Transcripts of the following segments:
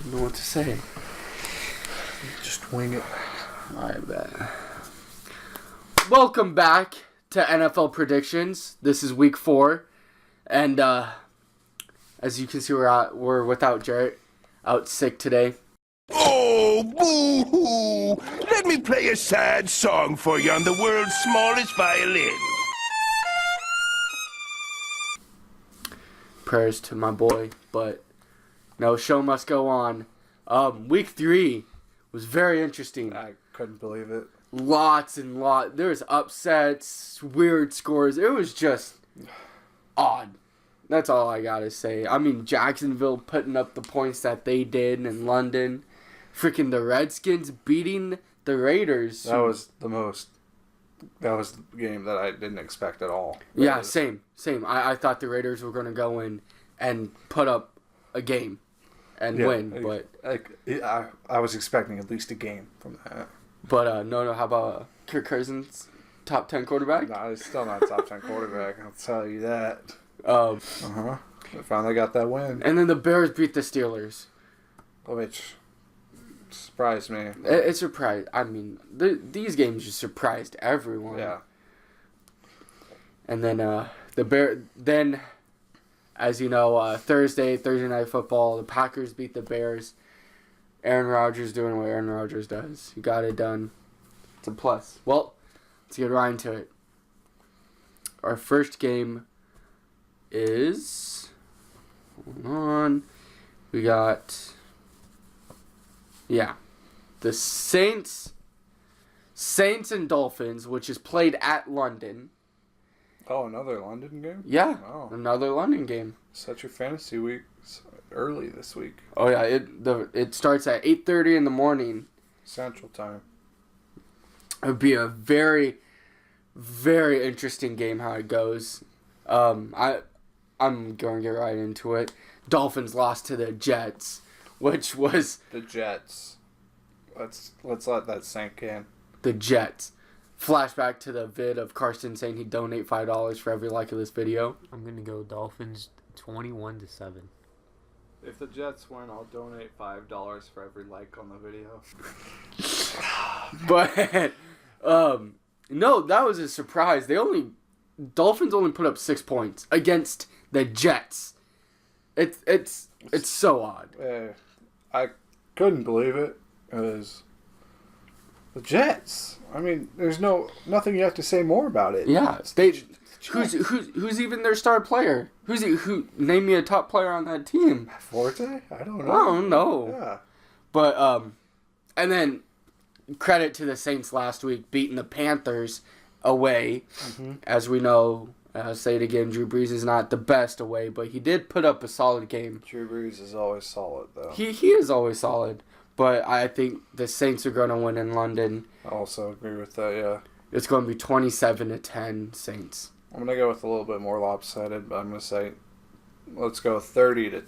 don't know what to say. Just wing it. I bet. Welcome back to NFL Predictions. This is week 4. And as you can see, we're without Jarrett. Out sick today. Oh, boo-hoo! Let me play a sad song for you on the world's smallest violin. Prayers to my boy, but no, show must go on. Week 3 was very interesting. I couldn't believe it. Lots and lots. There was upsets, weird scores. It was just odd. That's all I gotta say. I mean, Jacksonville putting up the points that they did in London. Freaking the Redskins beating the Raiders. That was the game that I didn't expect at all. Yeah, same. I thought the Raiders were going to go in and put up a game and win, but I was expecting at least a game from that. But no, how about Kirk Cousins, top 10 quarterback? No, he's still not a top 10 quarterback. I'll tell you that. They finally got that win, and then the Bears beat the Steelers, which surprised me. It surprised. I mean, these games just surprised everyone. Yeah. And then Then, as you know, Thursday Night Football, the Packers beat the Bears. Aaron Rodgers doing what Aaron Rodgers does. He got it done. It's a plus. Well, let's get right into it. Our first game is... Hold on. We got... Yeah. The Saints and Dolphins, which is played at London. Oh, another London game? Yeah, wow. Another London game. Such a fantasy week early this week. Oh yeah, it starts at 8:30 in the morning. Central Time. It would be a very, very interesting game how it goes. I'm going to get right into it. Dolphins lost to the Jets, which was the Jets. Let's let that sink in. The Jets. Flashback to the vid of Carson saying he'd donate $5 for every like of this video. I'm going to go Dolphins 21-7. If the Jets win, I'll donate $5 for every like on the video. But no, that was a surprise. Dolphins only put up 6 points against the Jets. It's so odd. I couldn't believe it. It was the Jets. I mean, there's nothing you have to say more about it. Yeah, who's even their star player? Who name me a top player on that team? Forte? I don't know. I don't know. Yeah. But and then credit to the Saints last week beating the Panthers away. Mm-hmm. As we know, I'll say it again, Drew Brees is not the best away, but he did put up a solid game. Drew Brees is always solid, though. He is always solid. But I think the Saints are going to win in London. I also agree with that, yeah. It's going to be 27-10 Saints. I'm going to go with a little bit more lopsided, but I'm going to say let's go 30-9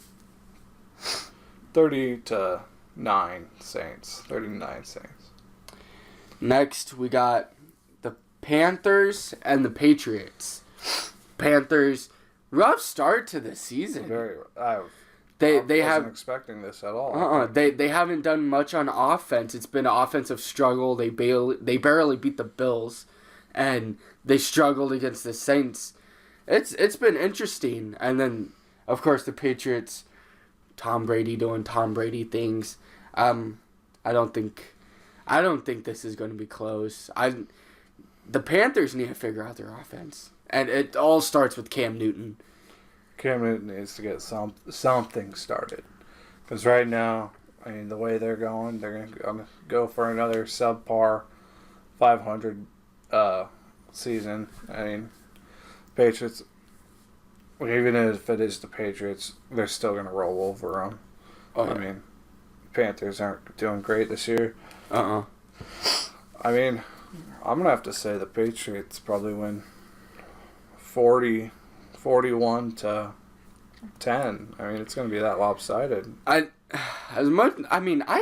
Saints. 39 Saints. Next, we got the Panthers and the Patriots. Panthers, rough start to the season. I wasn't expecting this at all. They haven't done much on offense. It's been an offensive struggle. They barely beat the Bills, and they struggled against the Saints. It's been interesting. And then, of course, the Patriots, Tom Brady doing Tom Brady things. I don't think this is going to be close. The Panthers need to figure out their offense, and it all starts with Cam Newton. Cam Newton needs to get something started. Because right now, I mean, the way they're going to go for another subpar 500 season. I mean, Patriots, even if it is the Patriots, they're still going to roll over them. Oh, yeah. I mean, Panthers aren't doing great this year. I mean, I'm going to have to say the Patriots probably win 41-10. I mean, it's going to be that lopsided. I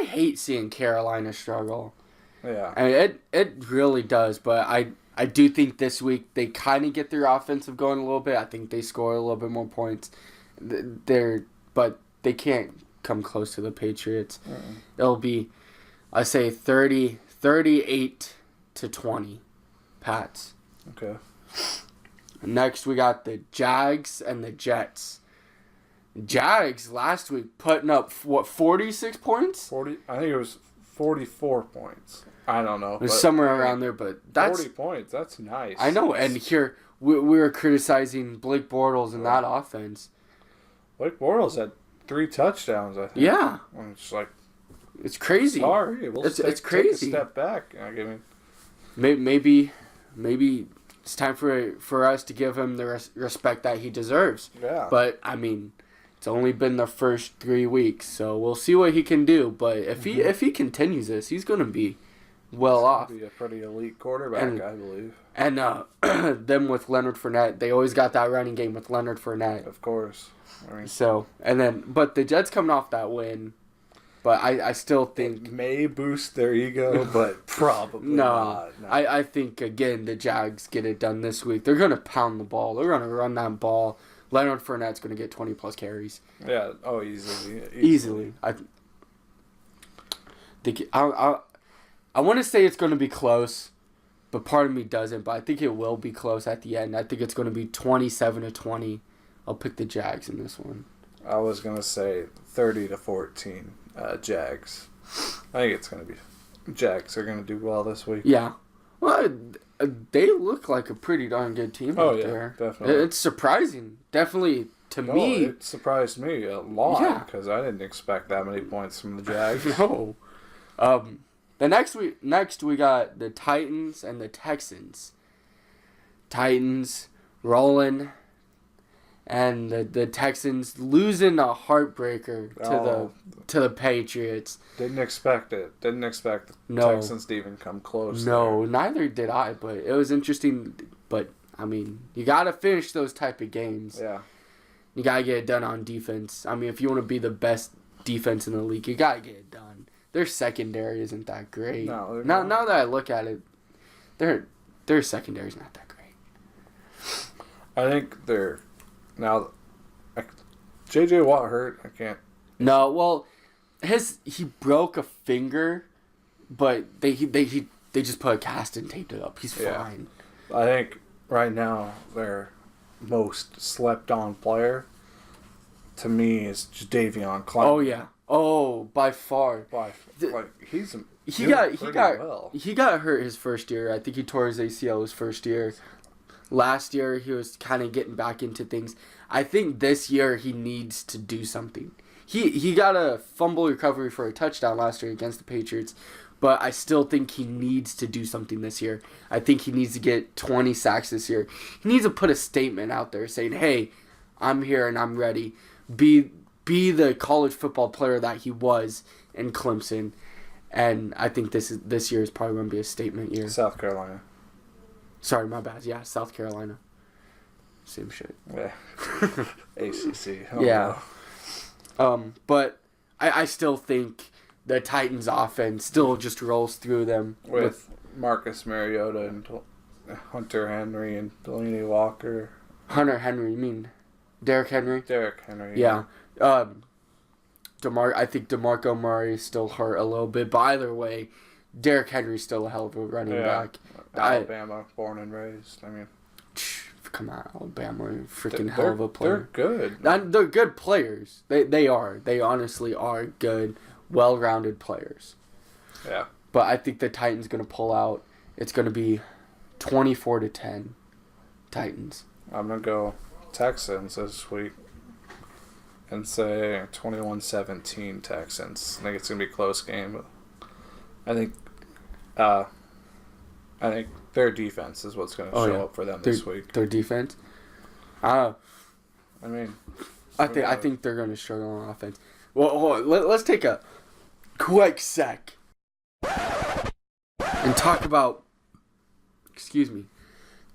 hate seeing Carolina struggle. Yeah. I mean, it really does, but I do think this week they kind of get their offensive going a little bit. I think they score a little bit more points. But they can't come close to the Patriots. It'll be, I say, 38-20, Pats. Okay. Next, we got the Jags and the Jets. Jags last week putting up, 46 points? 40. I think it was 44 points. I don't know. It was somewhere around there, but that's... 40 points. That's nice. I know, and here, we were criticizing Blake Bortles and that offense. Blake Bortles had 3 touchdowns, I think. Yeah. And it's like... It's crazy. Sorry. It's crazy. Take a step back. I mean... Maybe it's time for us to give him the respect that he deserves. Yeah. But, I mean... It's only been the first 3 weeks, so we'll see what he can do. But if he continues this, he's going to be well off. Be a pretty elite quarterback, I believe. And them with Leonard Fournette, they always got that running game with Leonard Fournette. Of course. I mean, but the Jets coming off that win, but I still think it may boost their ego, but probably not. No. I think again the Jags get it done this week. They're going to pound the ball. They're going to run that ball. Leonard Fournette's going to get 20-plus carries. Yeah. Oh, easily. Easily. I want to say it's going to be close, but part of me doesn't. But I think it will be close at the end. I think it's going to be 27-20. I'll pick the Jags in this one. I was going to say 30-14 Jags. I think it's going to be Jags are going to do well this week. Yeah. Well, they look like a pretty darn good team out there. Definitely. It's surprising. Definitely, to me. It surprised me a lot because I didn't expect that many points from the Jags. No. The next we got the Titans and the Texans. Titans rolling, and the Texans losing a heartbreaker to the Patriots. Didn't expect it. Didn't expect the Texans to even come close. No, neither did I. But it was interesting. But I mean, you gotta finish those type of games. Yeah. You gotta get it done on defense. I mean, if you want to be the best defense in the league, you gotta get it done. Their secondary isn't that great. No, now that I look at it, their secondary's not that great. I think they're now. J.J. Watt hurt. I can't. No, well, he broke a finger, but they just put a cast and taped it up. He's fine. I think right now their most slept on player to me is Jadeveon Clowney. Oh yeah. Oh, by far. He got hurt his first year. I think he tore his ACL his first year. Last year he was kind of getting back into things. I think this year he needs to do something. He got a fumble recovery for a touchdown last year against the Patriots, but I still think he needs to do something this year. I think he needs to get 20 sacks this year. He needs to put a statement out there saying, "Hey, I'm here and I'm ready." Be the college football player that he was in Clemson, and I think this year is probably going to be a statement year. South Carolina. Sorry, my bad. Yeah, South Carolina. Same shit. Yeah. ACC. Yeah. But I still think the Titans offense still just rolls through them. With Marcus Mariota and Hunter Henry and Delaney Walker. Hunter Henry, you mean Derrick Henry? Derrick Henry. Yeah. I think DeMarco Murray is still hurt a little bit, but either way, Derrick Henry's still a hell of a running back. Alabama, born and raised. I mean, come on, Alabama, freaking hell of a player. They're good. They're good players. They are. They honestly are good, well-rounded players. Yeah. But I think the Titans going to pull out. It's going to be 24-10 Titans. I'm going to go Texans this week and say 21-17 Texans. I think it's going to be a close game. But I think their defense is what's going to show up for them this week. Their defense? I think they're going to struggle on offense. Well, hold on. Let's take a quick sec and talk about,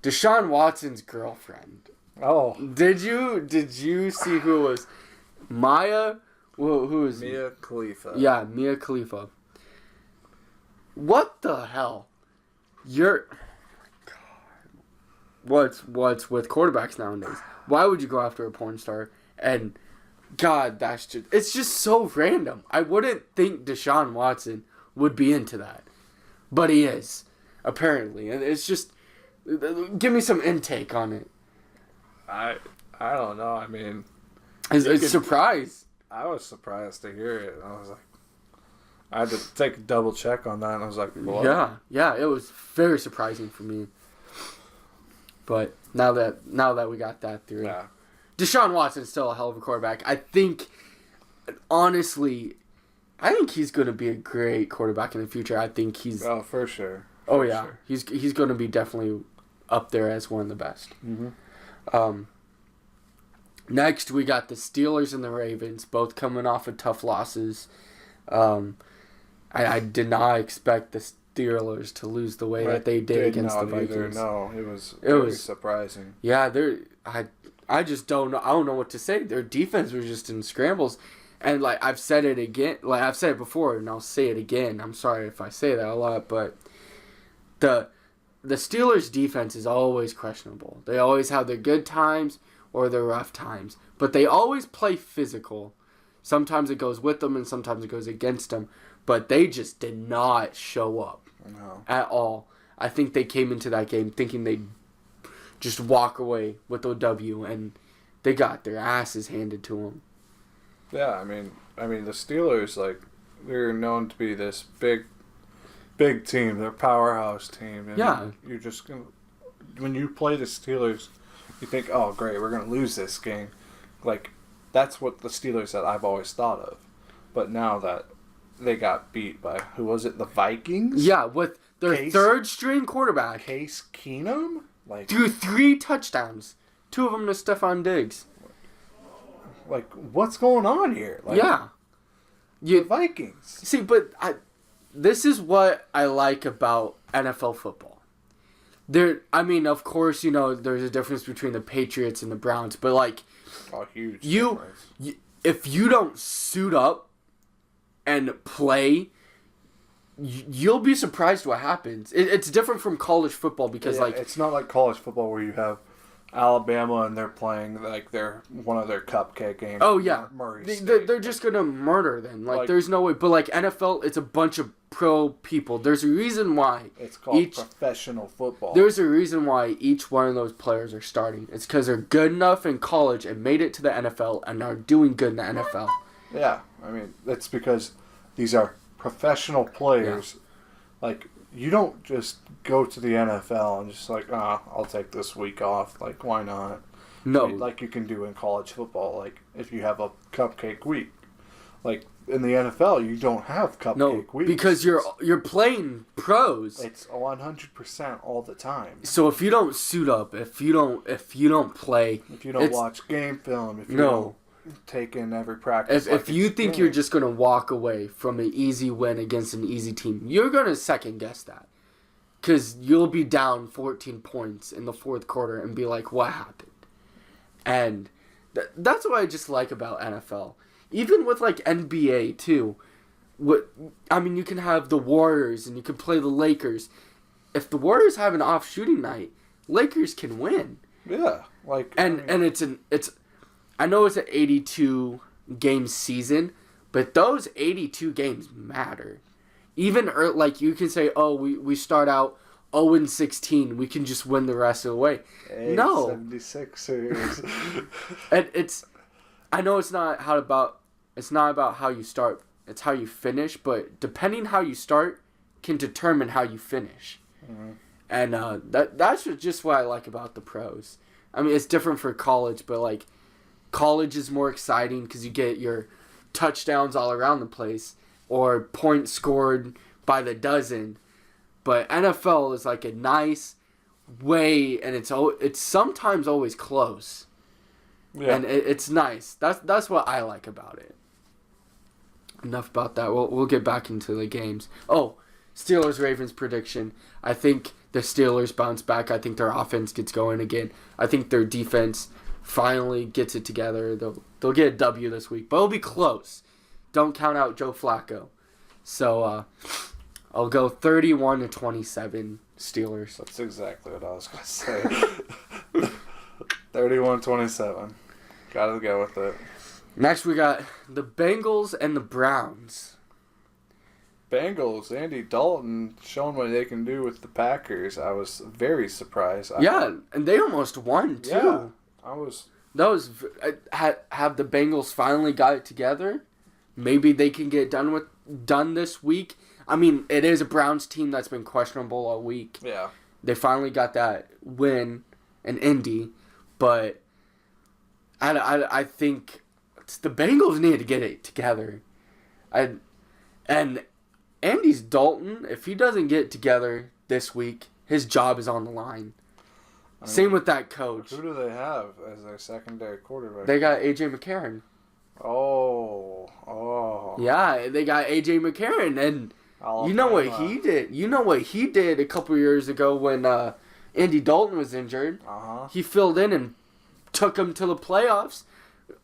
Deshaun Watson's girlfriend. Oh. Did you see who it was? Maya? Who is Mia Khalifa. Yeah, Mia Khalifa. What the hell? What's with quarterbacks nowadays? Why would you go after a porn star? And God, it's just so random. I wouldn't think Deshaun Watson would be into that, but he is, apparently. And it's just, give me some intake on it. I don't know. I mean, It's surprise. I was surprised to hear it. I was like, I had to take a double check on that, and I was like, what? Yeah, it was very surprising for me. But now that we got that through, Yeah. Deshaun Watson's still a hell of a quarterback. I think, honestly, he's going to be a great quarterback in the future. I think he's. Oh, for sure. Oh yeah, sure. He's going to be definitely up there as one of the best. Mm-hmm. Next, we got the Steelers and the Ravens, both coming off of tough losses. I did not expect the Steelers to lose the way that they did against the Vikings. No, it was surprising. Yeah, I just don't know. I don't know what to say. Their defense was just in scrambles, and like I've said it again, like I've said it before, and I'll say it again. I'm sorry if I say that a lot, but the Steelers' defense is always questionable. They always have their good times or their rough times, but they always play physical. Sometimes it goes with them, and sometimes it goes against them. But they just did not show up at all. I think they came into that game thinking they'd just walk away with a W, and they got their asses handed to them. Yeah, I mean the Steelers, like, they're known to be this big team. They're a powerhouse team. And Yeah. you're just gonna, when you play the Steelers, you think, oh great, we're gonna lose this game. Like, that's what the Steelers that I've always thought of. But now that they got beat by, who was it, the Vikings? Yeah, with their third-string quarterback. Case Keenum? Like, Threw 3 touchdowns. 2 of them to Stephon Diggs. Like, what's going on here? Like, Yeah. the Vikings. See, but this is what I like about NFL football. Of course, there's a difference between the Patriots and the Browns, but like, Oh, huge difference. if you don't suit up and play, you'll be surprised what happens. It's different from college football because it's not like college football where you have Alabama and they're playing like one of their cupcake games. Oh yeah, Murray they're just gonna murder them. Like there's no way. But like NFL, it's a bunch of pro people. There's a reason why it's called professional football. There's a reason why each one of those players are starting. It's because they're good enough in college and made it to the NFL and are doing good in the NFL. Yeah, that's because these are professional players. Yeah. Like, you don't just go to the NFL and just like, I'll take this week off. Like, why not? No. Like you can do in college football. Like, if you have a cupcake week. Like, in the NFL, you don't have cupcake weeks. Because you're playing pros. It's 100% all the time. So if you don't suit up, if you don't play, if you don't watch game film, if you don't take in every practice, if you think you're just gonna walk away from an easy win against an easy team, you're gonna second guess that, because you'll be down 14 points in the fourth quarter and be like, what happened? And that's what I just like about NFL. Even with like NBA too, you can have the Warriors and you can play the Lakers. If the Warriors have an off shooting night, Lakers can win. Yeah, like and it's I know it's an 82 game season, but those 82 games matter. Even like you can say, oh, we start out 0-16, we can just win the rest of the way. No, 76ers. And I know it's not about how you start, it's how you finish, but depending how you start can determine how you finish. Mm-hmm. And that's just what I like about the pros. It's different for college, but like college is more exciting because you get your touchdowns all around the place or points scored by the dozen. But NFL is like a nice way, and it's sometimes always close. Yeah. And it's nice. That's what I like about it. Enough about that. We'll get back into the games. Oh, Steelers-Ravens prediction. I think the Steelers bounce back. I think their offense gets going again. I think their defense finally gets it together. They'll get a W this week, but it'll be close. Don't count out Joe Flacco. So I'll go 31-27 Steelers. That's exactly what I was going to say. 31-27. Gotta go with it. Next, we got the Bengals and the Browns. Bengals, Andy Dalton showing what they can do with the Packers. I was very surprised. And they almost won, too. Yeah, I was... Have the Bengals finally got it together? Maybe they can get done this week. I mean, it is a Browns team that's been questionable all week. Yeah. They finally got that win in Indy, but I think the Bengals need to get it together. And Andy's Dalton, if he doesn't get it together this week, his job is on the line. Same with that coach. Who do they have as their secondary quarterback? They got A.J. McCarron. Oh. Yeah, they got A.J. McCarron, and you know what he did? You know what he did a couple years ago when Andy Dalton was injured? Uh-huh. He filled in and took him to the playoffs.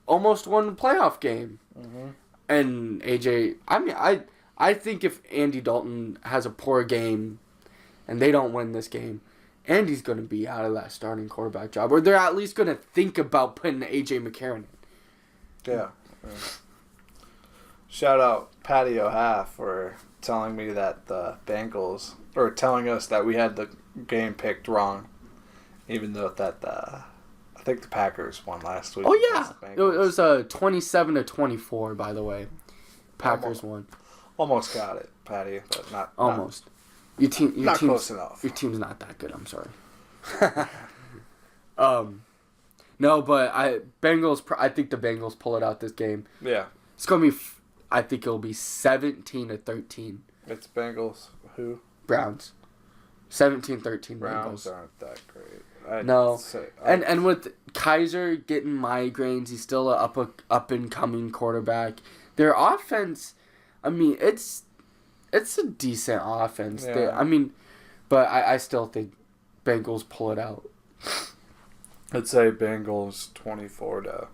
Almost won the playoff game. Mm-hmm. And A.J., I think if Andy Dalton has a poor game and they don't win this game, Andy's going to be out of that starting quarterback job. Or they're at least going to think about putting A.J. McCarron in. Yeah. Shout out Patty O'Half for telling me that the Bengals, or telling us that we had the game picked wrong. Even though I think the Packers won last week. Oh, yeah. It was 27-24, by the way. Packers won. Almost got it, Patty, but not... Almost. Your team's close enough. Your team's not that good. I'm sorry. No, but I think the Bengals pull it out this game. Yeah. It's gonna be. I think it'll be 17-13. It's Bengals. Who? Browns. 17-13 Browns Bengals. aren't that great. And with Kaiser getting migraines, he's still a up and coming quarterback. Their offense, I mean, it's a decent offense. Yeah. But I still think Bengals pull it out. I'd say Bengals 24 to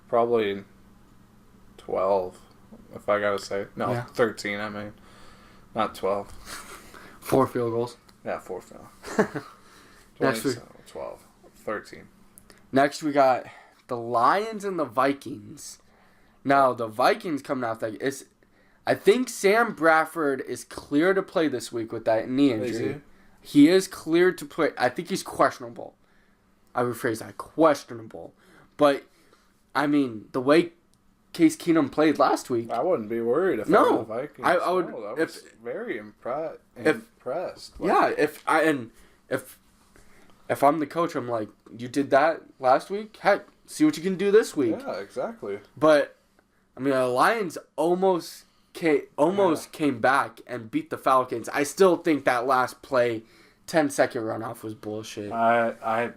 probably 12, if I gotta say. No, Yeah. 13, I mean. Not 12. 4 field goals. Yeah, 4 field. Next 12. 13. Next, we got the Lions and the Vikings. Now, the Vikings coming out I think Sam Bradford is clear to play this week with that knee injury. He is clear to play. I think he's questionable. I rephrase that. Questionable. But, I mean, the way Case Keenum played last week. I wouldn't be worried if I were the Vikings. I would. I was very impressed. Yeah, if I'm the coach, I'm like, you did that last week? Heck, see what you can do this week. Yeah, exactly. But, I mean, the Lions almost came back and beat the Falcons. I still think that last play, 10-second runoff was bullshit. I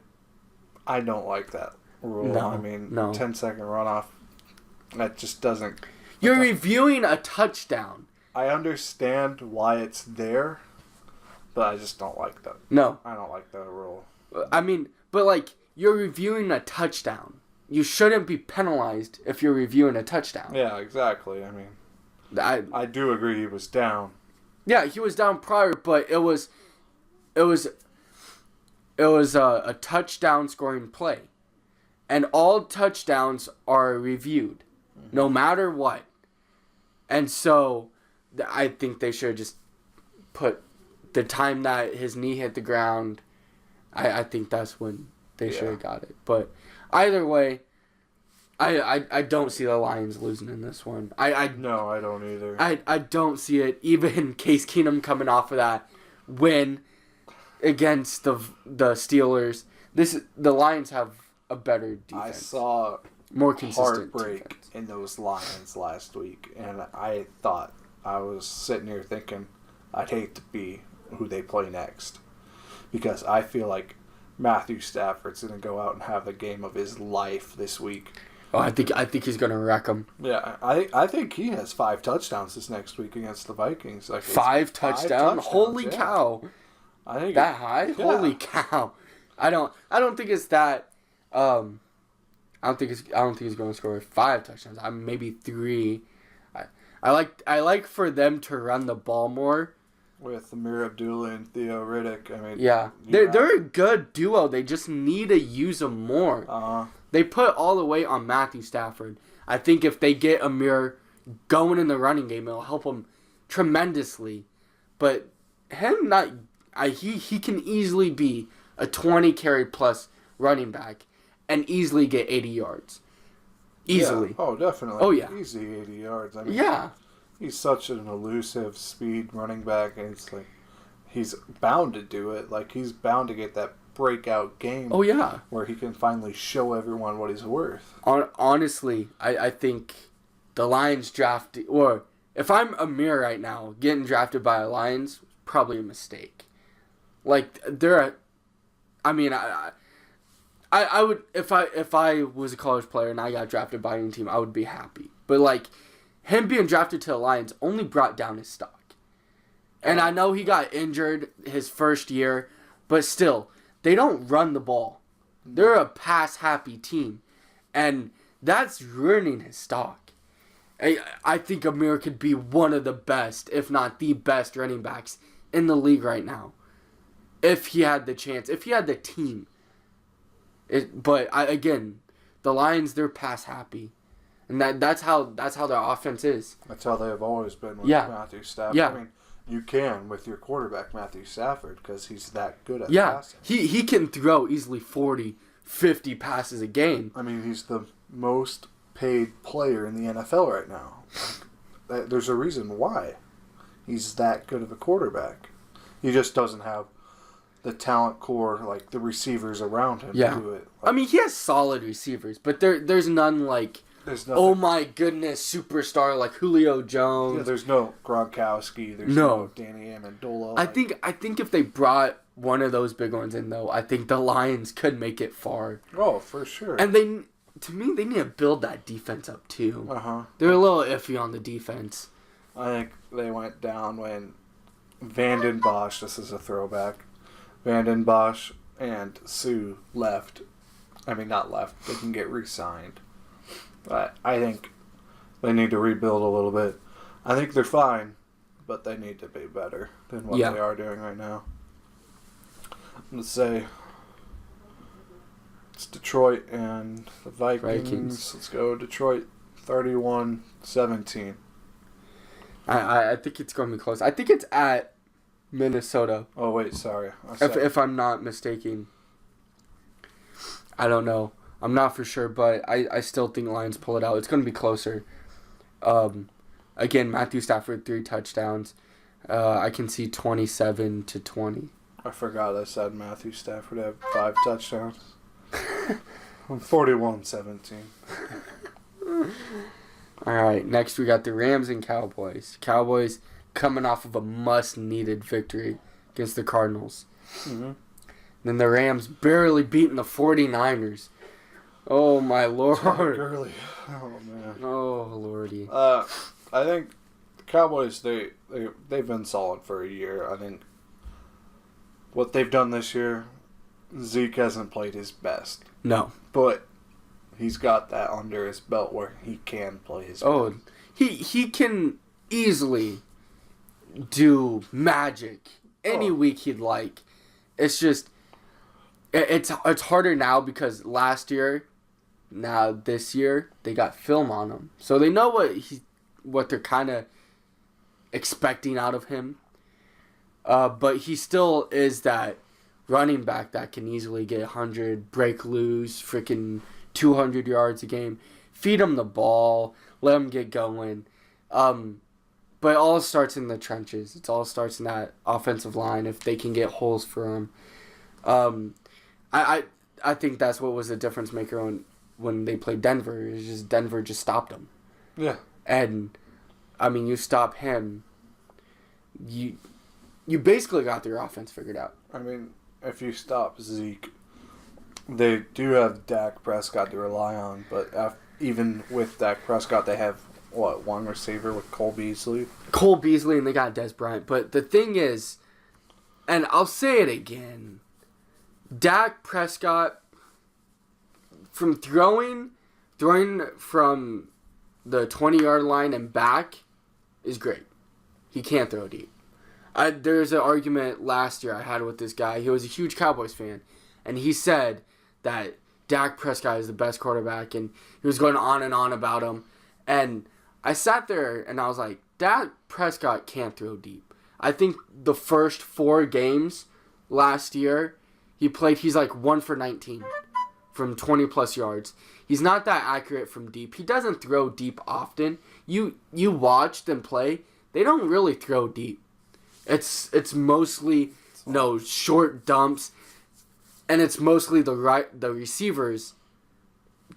don't like that rule. No, 10-second runoff, that just doesn't... You're reviewing a touchdown. I understand why it's there, but I just don't like that. No. I don't like that rule. I mean, but like, you're reviewing a touchdown. You shouldn't be penalized if you're reviewing a touchdown. Yeah, exactly. I mean, I do agree he was down. Yeah, he was down prior, but it was a touchdown scoring play. And all touchdowns are reviewed, no matter what. And so, I think they should just put the time that his knee hit the ground. I think that's when they should have got it. But either way, I don't see the Lions losing in this one. No, I don't either. I don't see it. Even Case Keenum coming off of that win against the Steelers. The Lions have a better defense. I saw more consistent heartbreak defense in those Lions last week, and I was sitting here thinking I'd hate to be who they play next, because I feel like Matthew Stafford's going to go out and have the game of his life this week. Oh, I think he's going to wreck them. Yeah, I think he has 5 touchdowns this next week against the Vikings. Like 5 touchdowns? Holy cow! I think that high? Yeah. Holy cow! I don't think it's that. I don't think he's going to score 5 touchdowns. Maybe 3. I like for them to run the ball more. With Amir Abdullah and Theo Riddick. I mean, Yeah. They're a good duo. They just need to use them more. They put all the weight on Matthew Stafford. I think if they get Amir going in the running game, it'll help him tremendously. But him not... he can easily be a 20 carry plus running back and easily get 80 yards. Easily. Yeah. Oh, definitely. Oh, yeah. Easy 80 yards. I mean, yeah. He's such an elusive speed running back, and it's like he's bound to do it. Like, he's bound to get that breakout game. Oh, yeah. Where he can finally show everyone what he's worth. Honestly, I think the Lions drafted... Or, if I'm Amir right now, getting drafted by a Lions, probably a mistake. Like, they're... I mean, I would... If I was a college player and I got drafted by any team, I would be happy. But, like... Him being drafted to the Lions only brought down his stock. And I know he got injured his first year, but still, they don't run the ball. They're a pass-happy team. And that's ruining his stock. I think Amir could be one of the best, if not the best running backs in the league right now. If he had the chance, if he had the team. Again, the Lions, they're pass-happy. And that's how their offense is. That's how they have always been with Matthew Stafford. Yeah. I mean, you can with your quarterback, Matthew Stafford, because he's that good at passing. He can throw easily 40, 50 passes a game. I mean, he's the most paid player in the NFL right now. There's a reason why he's that good of a quarterback. He just doesn't have the talent core, like the receivers around him to do it. I mean, he has solid receivers, but there's none like... Oh my goodness, superstar like Julio Jones. Yeah, there's no Gronkowski. There's no Danny Amendola. I think if they brought one of those big ones in, though, I think the Lions could make it far. Oh, for sure. And they need to build that defense up too. They're a little iffy on the defense. I think they went down when Vanden Bosch. This is a throwback. Vanden Bosch and Sue left. I mean, not left. They can get re-signed. But I think they need to rebuild a little bit. I think they're fine, but they need to be better than what they are doing right now. Let's say it's Detroit and the Vikings. Let's go Detroit 31-17. I think it's going to be close. I think it's at Minnesota. Oh, wait, sorry. If I'm not mistaken. I don't know. I'm not for sure, but I still think Lions pull it out. It's going to be closer. Again, Matthew Stafford, 3 touchdowns. I can see 27-20. I forgot I said Matthew Stafford had 5 touchdowns. 41-17. All right, next we got the Rams and Cowboys. Cowboys coming off of a must-needed victory against the Cardinals. Mm-hmm. Then the Rams barely beating the 49ers. Oh, my Lord. Gurley. Oh, man. Oh, Lordy. I think the Cowboys, they've been solid for a year. I think what they've done this year, Zeke hasn't played his best. No. But he's got that under his belt where he can play his best. Oh, he can easily do magic any week he'd like. It's just, it's harder now because last year... Now, this year, they got film on him. So they know what they're kind of expecting out of him. But he still is that running back that can easily get 100, break loose, freaking 200 yards a game. Feed him the ball, let him get going. But it all starts in the trenches. It all starts in that offensive line if they can get holes for him. I think that's what was the difference maker when they played Denver. It's just Denver just stopped them. Yeah. And, I mean, you stop him, you basically got their offense figured out. I mean, if you stop Zeke, they do have Dak Prescott to rely on, but even with Dak Prescott, they have, one receiver with Cole Beasley? Cole Beasley, and they got Des Bryant. But the thing is, and I'll say it again, Dak Prescott... From throwing from the 20-yard line and back is great. He can't throw deep. There's an argument last year I had with this guy. He was a huge Cowboys fan, and he said that Dak Prescott is the best quarterback, and he was going on and on about him. And I sat there, and I was like, Dak Prescott can't throw deep. I think the first 4 games last year, he's like 1 for 19 from 20-plus yards. He's not that accurate from deep. He doesn't throw deep often. You watch them play, they don't really throw deep. It's mostly short dumps, and it's mostly the receivers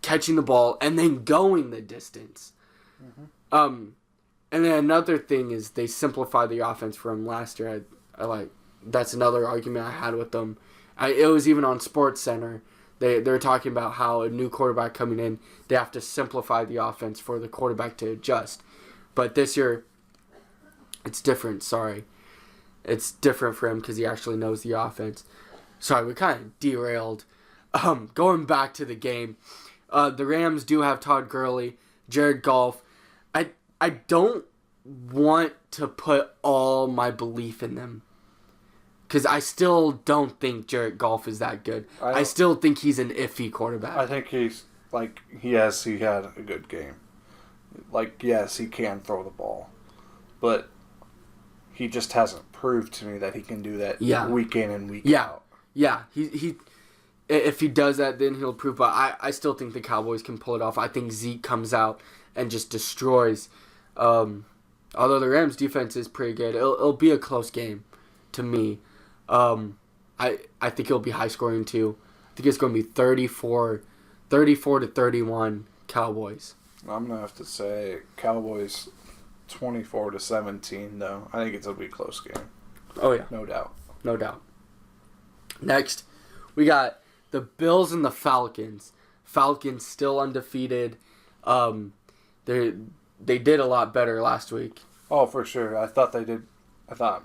catching the ball and then going the distance. Mm-hmm. And then another thing is they simplify the offense from last year. I like that's another argument I had with them. It was even on Sports Center. They're talking about how a new quarterback coming in, they have to simplify the offense for the quarterback to adjust. But this year, it's different. Sorry. It's different for him because he actually knows the offense. Sorry, we kind of derailed. Going back to the game, the Rams do have Todd Gurley, Jared Goff. I don't want to put all my belief in them because I still don't think Jared Goff is that good. I still think he's an iffy quarterback. I think he's he had a good game. Yes, he can throw the ball, but he just hasn't proved to me that he can do that week in and week out. Yeah, he if he does that, then he'll prove. But I still think the Cowboys can pull it off. I think Zeke comes out and just destroys. Although the Rams' defense is pretty good, it'll be a close game to me. I think it'll be high scoring too. I think it's going to be 34 to 31 Cowboys. I'm gonna have to say Cowboys 24 to 17 though. I think it's gonna be a close game. Oh yeah, no doubt. Next, we got the Bills and the Falcons. Falcons still undefeated. They did a lot better last week. Oh, for sure. I thought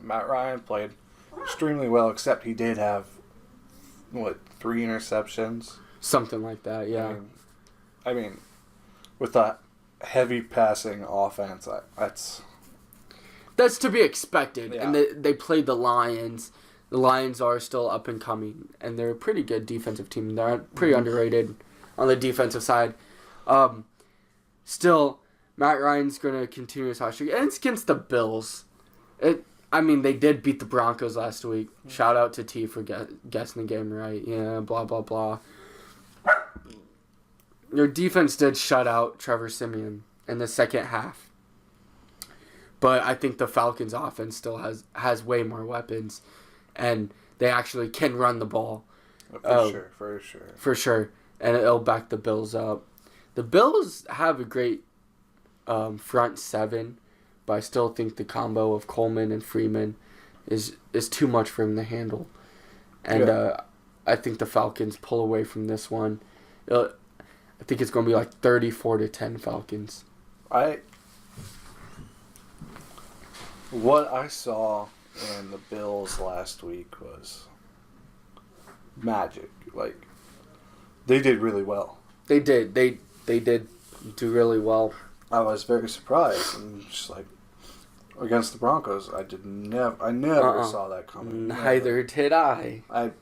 Matt Ryan played extremely well, except he did have 3 interceptions? Something like that, yeah. I mean with that heavy passing offense, that's to be expected. Yeah. And they played the Lions. The Lions are still up and coming, and they're a pretty good defensive team. They're pretty underrated on the defensive side. Still, Matt Ryan's going to continue his hot streak, and it's against the Bills. They did beat the Broncos last week. Shout out to T for guessing the game right. Yeah, blah, blah, blah. Your defense did shut out Trevor Siemian in the second half. But I think the Falcons' offense still has way more weapons, and they actually can run the ball. For sure. And it'll back the Bills up. The Bills have a great front seven, but I still think the combo of Coleman and Freeman is too much for him to handle. And I think the Falcons pull away from this one. I think it's going to be 34 to 10 Falcons. What I saw in the Bills last week was magic. They did really well. They did. They did do really well. I was very surprised. And just against the Broncos, I never saw that coming. Neither did I. I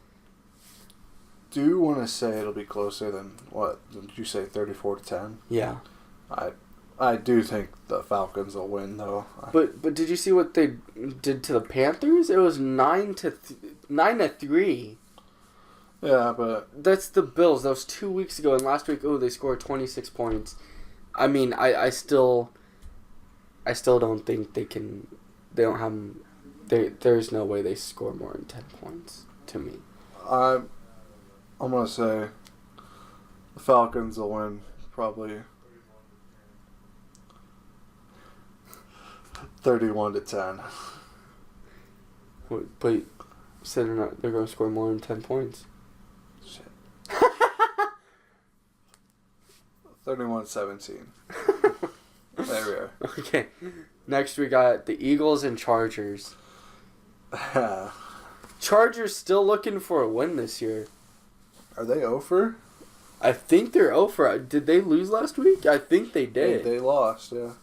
do want to say it'll be closer than what? Did you say 34 to 10? Yeah. I do think the Falcons will win though. But did you see what they did to the Panthers? It was 9-3. Yeah, but that's the Bills. That was 2 weeks ago, and last week, they scored 26 points. I still don't think they can. They don't have. There's no way they score more than 10 points to me. I'm gonna say the Falcons will win probably 31 to 10. But you said they're going to score more than 10 points. Shit. 31-17. There we are. Okay. Next we got the Eagles and Chargers. Chargers still looking for a win this year. Are they over? I think they're over. Did they lose last week? I think they did. They lost, yeah.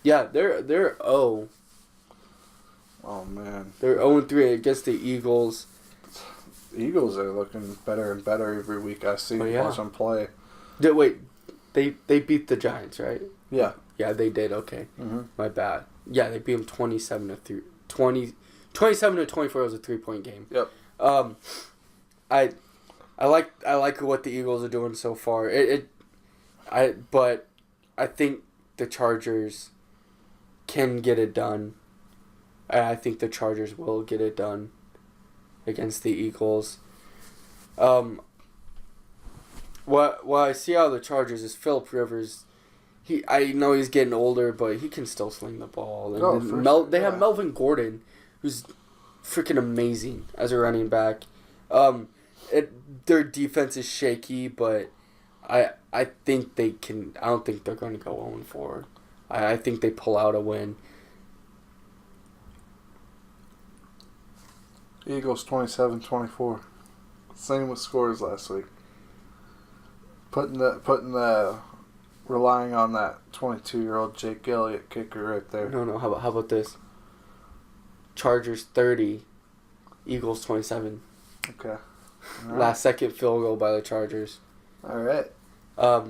Yeah, they're 0. Oh, man. They're 0-3 against the Eagles. The Eagles are looking better and better every week I see watch them play. Wait, they beat the Giants, right? Yeah. Yeah, they did. Okay. Mm-hmm. My bad. Yeah, they beat them 27-3. 27-24 was a 3-point game. Yep. I like what the Eagles are doing so far. But I think the Chargers can get it done. I think the Chargers will get it done against the Eagles. What I see out of the Chargers is Phillip Rivers. I know he's getting older, but he can still sling the ball. And they have Melvin Gordon, who's freaking amazing as a running back. Their defense is shaky, but I think they can. I don't think they're going to go 0-4. I think they pull out a win. Eagles 27-24. Same with scores last week. Putting the relying on that 22-year-old Jake Elliott kicker right there. No. How about this? Chargers 30, Eagles 27. Okay. Right. Last second field goal by the Chargers. All right.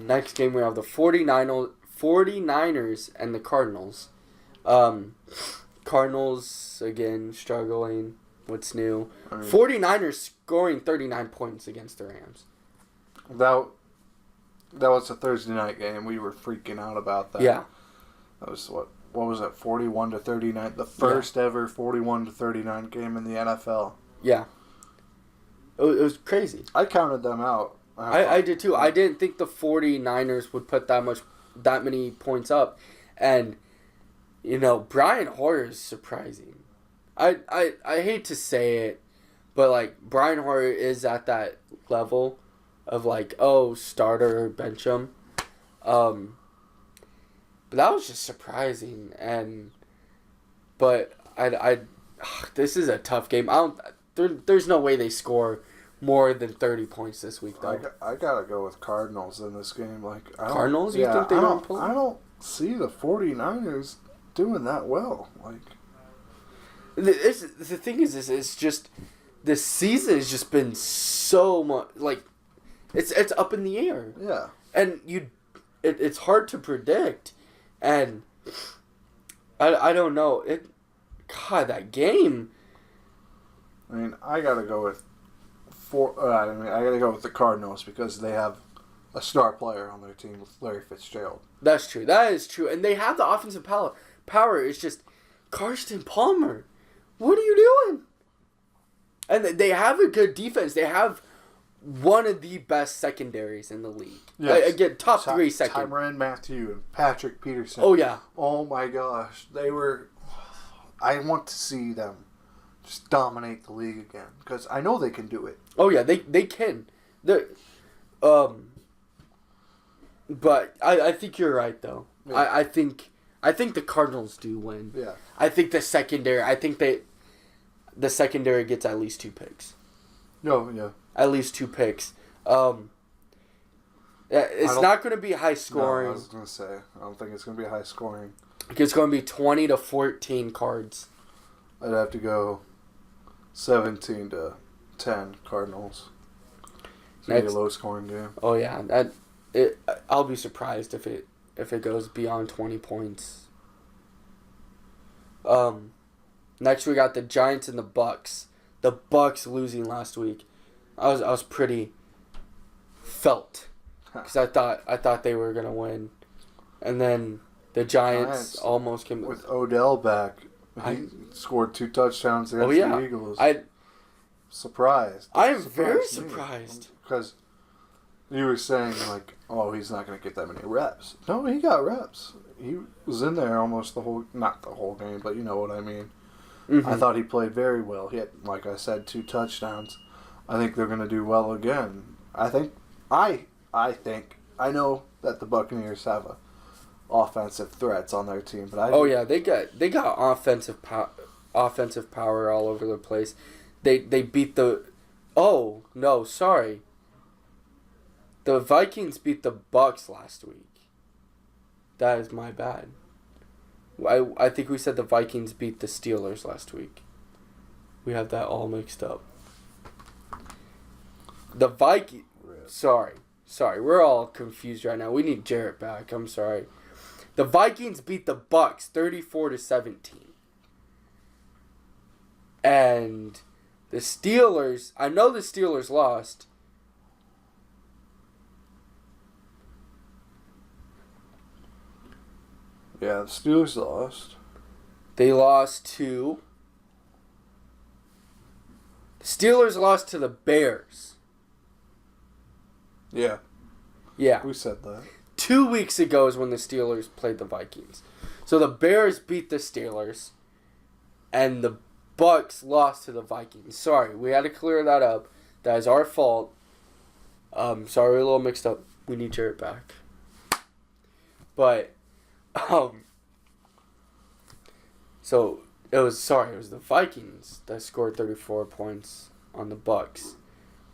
Next game we have the 49ers and the Cardinals. Cardinals again struggling. What's new? 49ers scoring 39 points against the Rams. That was a Thursday night game. We were freaking out about that. Yeah. That was what was it? 41-39. The first ever 41-39 game in the NFL. Yeah. It was crazy. I counted them out. I did too. I didn't think the 49ers would put that many points up, and Brian Hoyer is surprising. I hate to say it, but like Brian Hoyer is at that level of like, starter, bench him. But that was just surprising, but this is a tough game. There's no way they score more than 30 points this week, though. I gotta go with Cardinals in this game. Like Cardinals? You think they don't pull? I don't see the 49ers doing that well. Like the thing is, it's just this season has just been so much like it's up in the air. Yeah, and it's hard to predict, and I don't know God, that game. I mean, I gotta go with I gotta go with the Cardinals because they have a star player on their team with Larry Fitzgerald. That's true. That is true, and they have the offensive power. It's just Carson Palmer. What are you doing? And they have a good defense. They have one of the best secondaries in the league. Yes. Again, top 3 second. Tyrann Mathieu and Patrick Peterson. Oh, yeah. Oh, my gosh. They were... I want to see them just dominate the league again because I know they can do it. Oh, yeah. They can. But I think you're right, though. Yeah. I think the Cardinals do win. Yeah. I think the secondary gets at least 2 picks. No, yeah. At least 2 picks. It's not going to be high scoring. No, I was going to say, I don't think it's going to be high scoring. It's going to be 20-14 Cards. I'd have to go 17-10 Cardinals. It's going to be a low scoring game. Oh yeah, I'll be surprised if it goes beyond 20 points. Next we got the Giants and the Bucks. The Bucks losing last week. I was pretty felt because I thought they were gonna win, and then the Giants almost came with Odell back. He scored 2 touchdowns against the Eagles. Surprised. I am very surprised because you were saying like, oh, he's not going to get that many reps. No, he got reps. He was in there almost not the whole game, but you know what I mean. Mm-hmm. I thought he played very well. He had, like I said, 2 touchdowns. I think they're going to do well again. I know that the Buccaneers have offensive threats on their team, but they got offensive power all over the place. They beat the the Vikings beat the Bucks last week. That is my bad. I think we said the Vikings beat the Steelers last week. We have that all mixed up. The Vikings... Sorry. We're all confused right now. We need Jarrett back. I'm sorry. The Vikings beat the Bucs 34-17. And the Steelers... I know the Steelers lost. Yeah, the Steelers lost. They lost to... The Steelers lost to the Bears. Yeah. Yeah. We said that. 2 weeks ago is when the Steelers played the Vikings. So the Bears beat the Steelers. And the Bucs lost to the Vikings. Sorry, we had to clear that up. That is our fault. Sorry, we're a little mixed up. We need Jarrett back. But... So it was the Vikings that scored 34 points on the Bucs,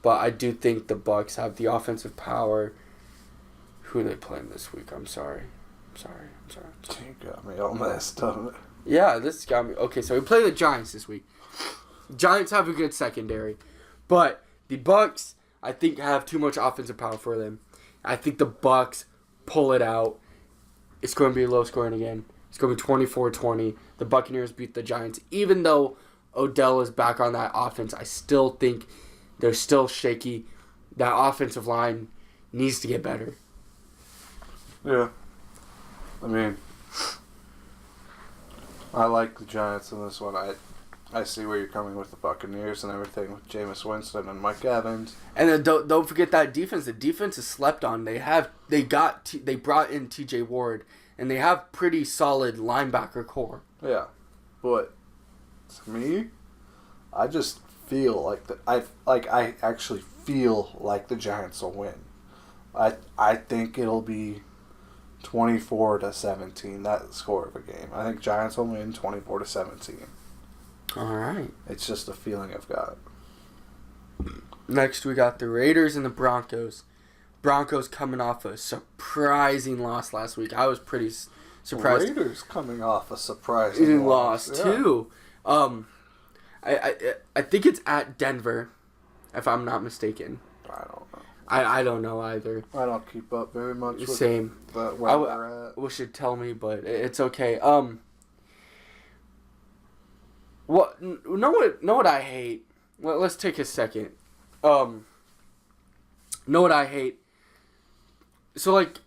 but I do think the Bucs have the offensive power. Who are they playing this week? I'm sorry. You got me all messed up. Yeah, this got me. Okay, so we play the Giants this week. Giants have a good secondary, but the Bucs I think have too much offensive power for them. I think the Bucs pull it out. It's going to be low scoring again. It's going to be 24-20. The Buccaneers beat the Giants. Even though Odell is back on that offense, I still think they're still shaky. That offensive line needs to get better. Yeah. I mean, I like the Giants in this one. I see where you're coming with the Buccaneers and everything with Jameis Winston and Mike Evans. And then don't forget that defense. The defense is slept on. They brought in T.J. Ward, and they have pretty solid linebacker core. Yeah, but to me, I just feel like I actually feel like the Giants will win. I think it'll be 24-17. That score of a game. I think Giants will win 24-17. All right. It's just a feeling I've got. Next, we got the Raiders and the Broncos. Broncos coming off a surprising loss last week. I was pretty surprised. Raiders coming off a surprising loss too. I think it's at Denver, if I'm not mistaken. I don't know. I don't know either. I don't keep up very much with Same. where they're at. Wish you'd tell me, but it's okay. Know what I hate? Well, let's take a second. Know what I hate? So like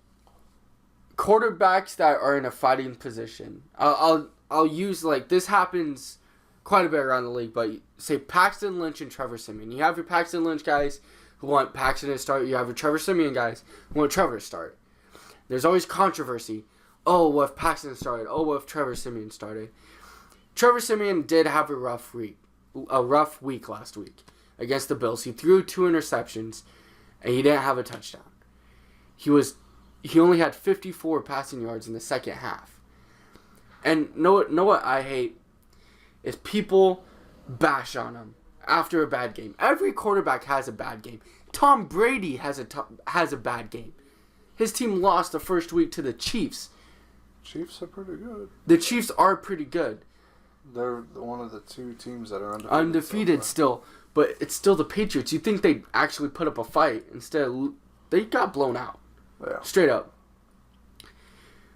quarterbacks that are in a fighting position. I'll use like this happens quite a bit around the league, but say Paxton Lynch and Trevor Siemian. You have your Paxton Lynch guys who want Paxton to start. You have your Trevor Siemian guys who want Trevor to start. There's always controversy. Oh, what if Paxton started? Oh, what if Trevor Siemian started? Trevor Siemian did have a rough week last week against the Bills. He threw 2 interceptions, and he didn't have a touchdown. He only had 54 passing yards in the second half. And know what I hate is people bash on him after a bad game. Every quarterback has a bad game. Tom Brady has a bad game. His team lost the first week to the Chiefs. Chiefs are pretty good. The Chiefs are pretty good. They're one of the 2 teams that are undefeated still, but it's still the Patriots. You'd think they'd actually put up a fight. Instead, they got blown out. Yeah. Straight up.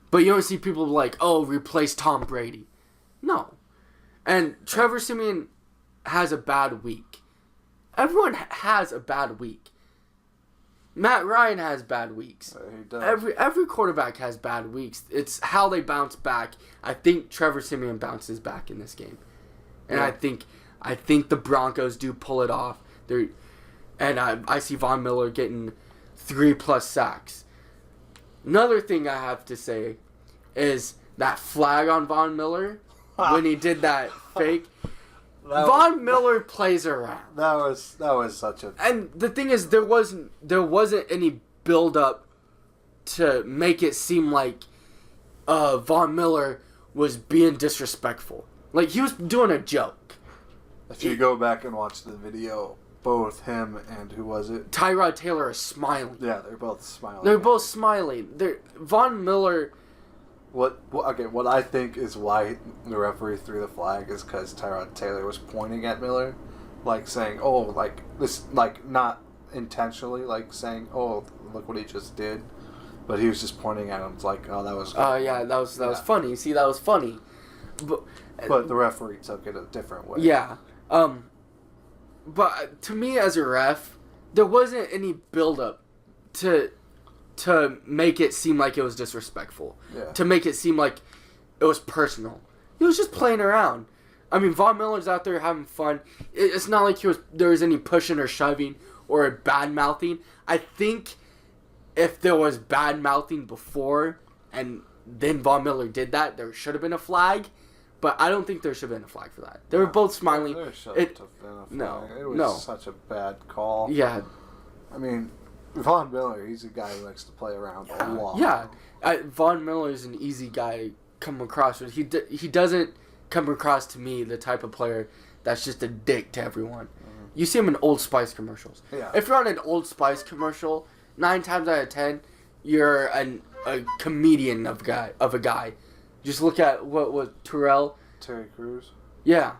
But you don't see people like, oh, replace Tom Brady. No. And Trevor Siemian has a bad week. Everyone has a bad week. Matt Ryan has bad weeks. He does. Every quarterback has bad weeks. It's how they bounce back. I think Trevor Siemian bounces back in this game, and yeah. I think the Broncos do pull it off. I see Von Miller getting 3+ sacks. Another thing I have to say is that flag on Von Miller when he did that fake. Von Miller plays around. That was such a. And the thing is, there wasn't any build up to make it seem like Von Miller was being disrespectful. Like he was doing a joke. If you go back and watch the video, both him and who was it? Tyrod Taylor are smiling. Yeah, they're both smiling. They're both smiling. Von Miller What I think is why the referee threw the flag is because Tyrod Taylor was pointing at Miller, like saying, "Oh, like this," like not intentionally, like saying, "Oh, look what he just did," but he was just pointing at him. It's like, "Oh, that was." Oh yeah, that was funny. See, that was funny, but the referee took it a different way. Yeah, but to me as a ref, there wasn't any build-up to make it seem like it was disrespectful. Yeah. To make it seem like it was personal. He was just playing around. I mean, Von Miller's out there having fun. It's not like there was any pushing or shoving or bad mouthing. I think if there was bad mouthing before and then Von Miller did that, there should have been a flag. But I don't think there should have been a flag for that. They were both smiling. There should have been a flag. It was such a bad call. Yeah. I mean, Von Miller, he's a guy who likes to play around a lot. Yeah. Von Miller is an easy guy to come across with. He doesn't come across to me the type of player that's just a dick to everyone. Mm-hmm. You see him in Old Spice commercials. Yeah. If you're on an Old Spice commercial, 9 times out of 10, you're a comedian of a guy. Just look at what was Terry Crews. Yeah.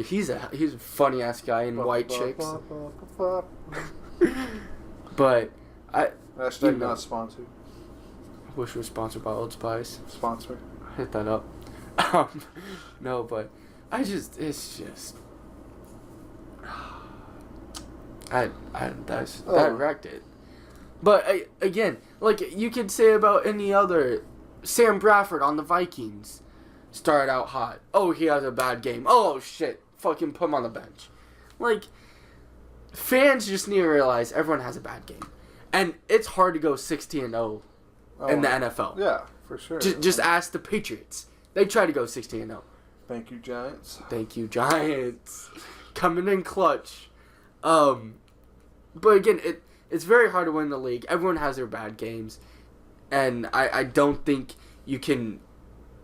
He's a funny ass guy in White Chicks. But Hashtag not sponsored. I wish we were sponsored by Old Spice. Sponsor. Hit that up. No, but it's just that wrecked it. But again, like you could say about any other, Sam Bradford on the Vikings started out hot. Oh, he has a bad game. Oh shit, fucking put him on the bench. Like, fans just need to realize everyone has a bad game, and it's hard to go 16-0 in the NFL. Yeah, for sure. Just ask the Patriots. They try to go 16-0. Thank you, Giants. Thank you, Giants. Coming in clutch. But again, it's very hard to win the league. Everyone has their bad games. And I don't think you can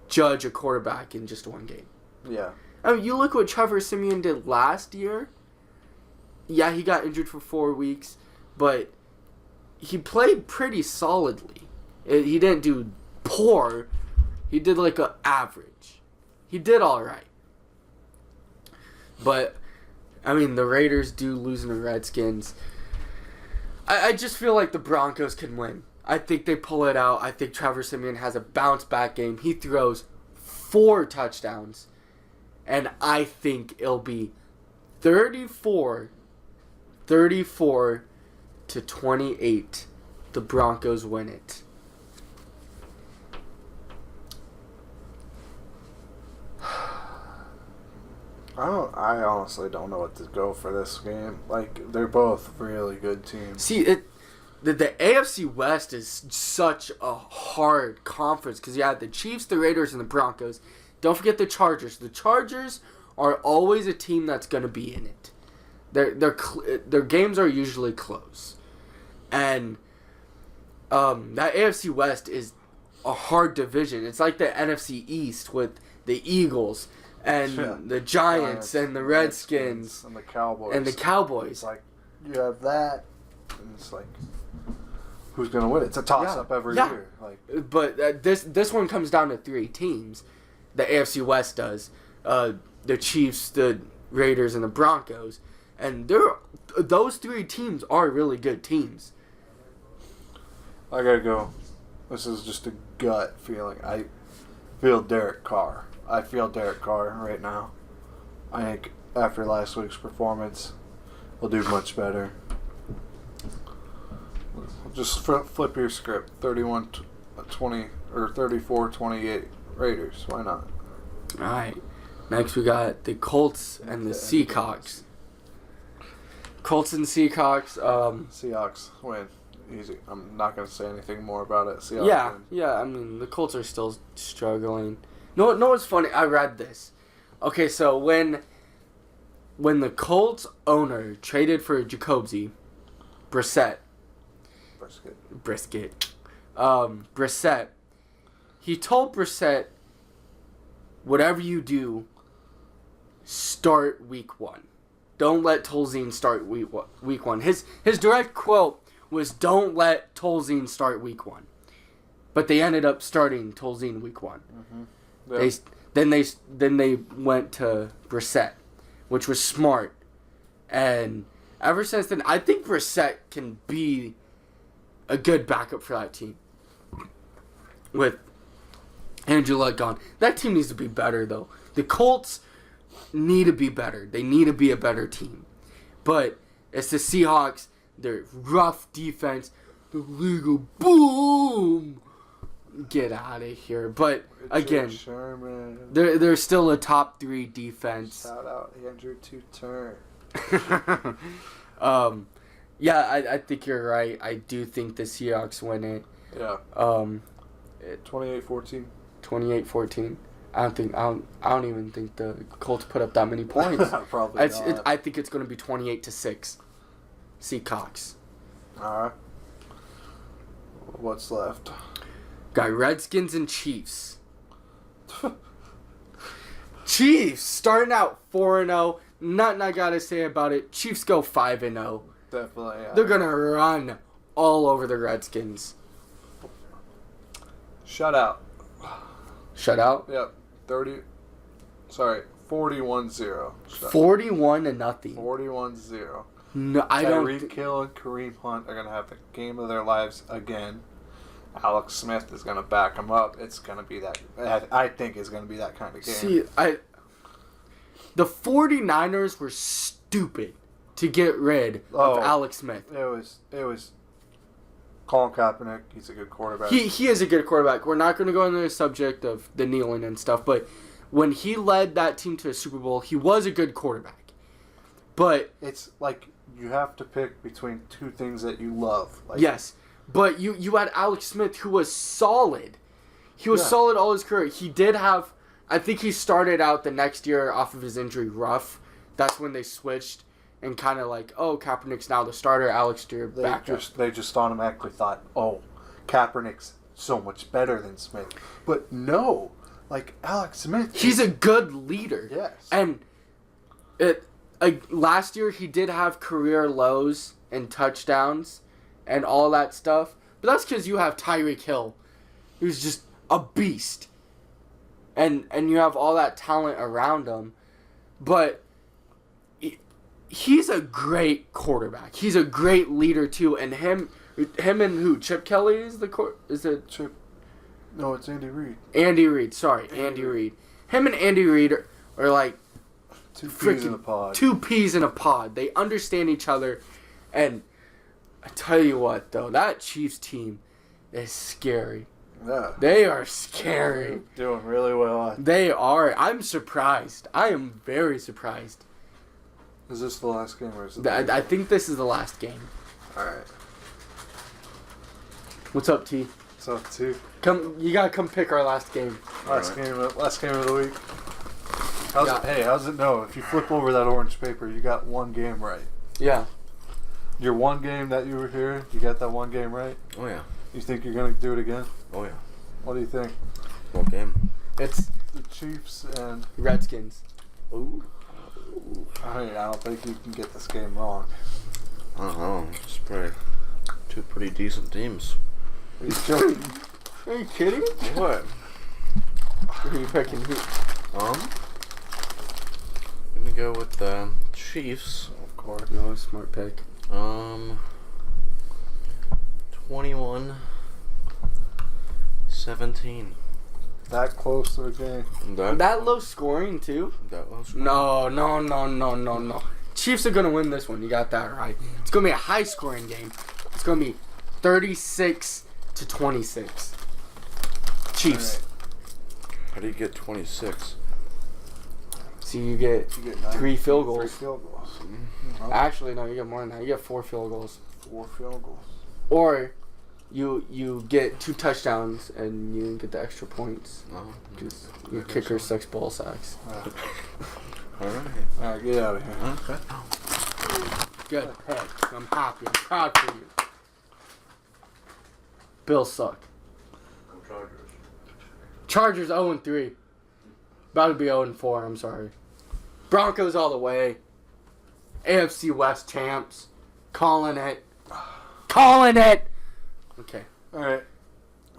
judge a quarterback in just one game. Yeah. I mean, you look what Trevor Siemian did last year. Yeah, he got injured for 4 weeks. But he played pretty solidly. He didn't do poor. He did like an average. He did all right. But, I mean, the Raiders do losing the Redskins. I just feel like the Broncos can win. I think they pull it out. I think Trevor Siemian has a bounce-back game. He throws 4 touchdowns. And I think it'll be 34 to 28. The Broncos win it. I honestly don't know what to go for this game. Like, they're both really good teams. See, the AFC West is such a hard conference because you have the Chiefs, the Raiders, and the Broncos. Don't forget the Chargers. The Chargers are always a team that's going to be in it. Their games are usually close. And that AFC West is a hard division. It's like the NFC East with the Eagles and the Giants and the Redskins and the Cowboys. It's like you have that, and it's like, who's gonna win? It's a toss-up every year. Like, but this one comes down to 3 teams. The AFC West does. The Chiefs, the Raiders, and the Broncos, and those 3 teams are really good teams. I gotta go. This is just a gut feeling. I feel Derek Carr. I feel Derek Carr right now. I think after last week's performance, we'll do much better. Just flip your script. 31-20 or 34-28 Raiders. Why not? All right. Next we got the Colts and the Seahawks. Colts and Seahawks. Seahawks win. Easy. I'm not going to say anything more about it. Seahawks win. Yeah. I mean, the Colts are still struggling. No, what's funny? I read this. Okay, so when the Colts owner traded for Jacoby Brissett, he told Brissett, whatever you do, start week 1. Don't let Tolzien start week 1. His direct quote was, "Don't let Tolzien start week 1." but they ended up starting Tolzien week 1. Mm-hmm. Yep. Then they went to Brissett, which was smart. And ever since then, I think Brissett can be a good backup for that team. With Andrew Luck gone. That team needs to be better, though. The Colts need to be better. They need to be a better team. But it's the Seahawks. Their rough defense. The legal boom. Get out of here. But again, they're still a top 3 defense. Shout out Andrew Turner. Yeah, I think you're right. I do think the Seahawks win it. Yeah. 28-14. 28-14. I don't even think the Colts put up that many points. Probably not. I think it's going to be 28-6. Seahawks. All right. What's left? Got Redskins and Chiefs. Chiefs starting out 4-0. Nothing I gotta say about it. Chiefs go 5-0. Definitely. Yeah. They're gonna run all over the Redskins. Shutout. Shutout? Yep. 41-0. 41-0. 41-0. No, I don't. Tyreek Hill and Kareem Hunt are gonna have the game of their lives again. Alex Smith is gonna back them up. It's gonna be that. I think it's gonna be that kind of game. See, the 49ers were stupid to get rid of Alex Smith. It was Colin Kaepernick. He's a good quarterback. He is a good quarterback. We're not going to go into the subject of the kneeling and stuff, but when he led that team to a Super Bowl, he was a good quarterback. But it's like you have to pick between two things that you love. Like, yes, but you had Alex Smith, who was solid. He was solid all his career. He did have, I think he started out the next year off of his injury rough. That's when they switched and kind of like, oh, Kaepernick's now the starter, Alex to your backup. They just automatically thought, oh, Kaepernick's so much better than Smith. But no, like Alex Smith. He's a good leader. Yes. And last year he did have career lows and touchdowns and all that stuff. But that's because you have Tyreek Hill, who's just a beast. And you have all that talent around him. But he's a great quarterback. He's a great leader too. And him and who? Chip Kelly is it Chip? No, it's Andy Reid. Andy Reid. Sorry, Andy Reid. Him and Andy Reid are like two peas in a pod. Two peas in a pod. They understand each other. And I tell you what, though, that Chiefs team is scary. Yeah. They are scary. They're doing really well. They are. I'm surprised. I am very surprised. Is this the last game or is it I think this is the last game. Alright. What's up, T? What's up, T? You gotta come pick our last game. Last game of the week. How's it? No, if you flip over that orange paper, you got one game right. Yeah. Your one game that you were here, you got that one game right? Oh, yeah. You think you're going to do it again? Oh, yeah. What do you think? What game? It's The Chiefs and... Redskins. Ooh. I don't think you can get this game wrong. I don't know. It's two pretty decent teams. Are you joking? Are you kidding? What? Who are you picking? Who? I'm gonna go with the Chiefs. Of course. No, smart pick. 21-17. That close to a game. That low scoring, too? That low scoring. No. Chiefs are going to win this one. You got that right. It's going to be a high-scoring game. It's going to be 36-26. Chiefs. Right. How do you get 26? So you get 3 field goals. 3 field goals. Mm-hmm. Actually, no, you get more than that. You get 4 field goals. 4 field goals. Or you get 2 touchdowns and you get the extra points. Oh. Because your kicker sucks ball sacks. Alright, get out of here. Okay. Good pick. I'm happy. I'm proud for you. Bills suck. Chargers 0-3. About to be 0-4, I'm sorry. Broncos all the way. AFC West champs. Calling it. Okay. Alright.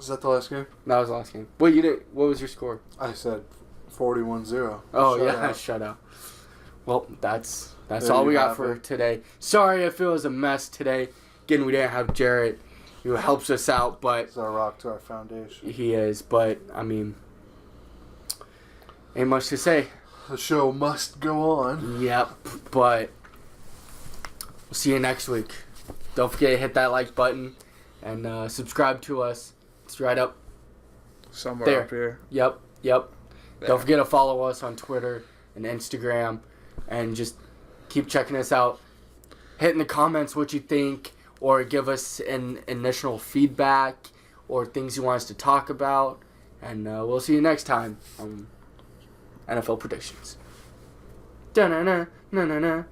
Was that the last game? That was the last game. Wait, you didn't. What was your score? I said 41-0. Oh, Shutout. yeah, shutout. Well, that's There all you we got have for it. today. Sorry if it was a mess today. Again, we didn't have Jarrett, who helps us out, but It's our rock to our foundation. he is. But, I mean, ain't much to say. The show must go on. Yep, but we'll see you next week. Don't forget to hit that like button and subscribe to us. It's right up. Somewhere There. up here. Yep. There. Don't forget to follow us on Twitter and Instagram, and just keep checking us out. Hit in the comments what you think, or give us an initial feedback, or things you want us to talk about. And we'll see you next time on NFL Predictions. Da-na-na, na-na-na.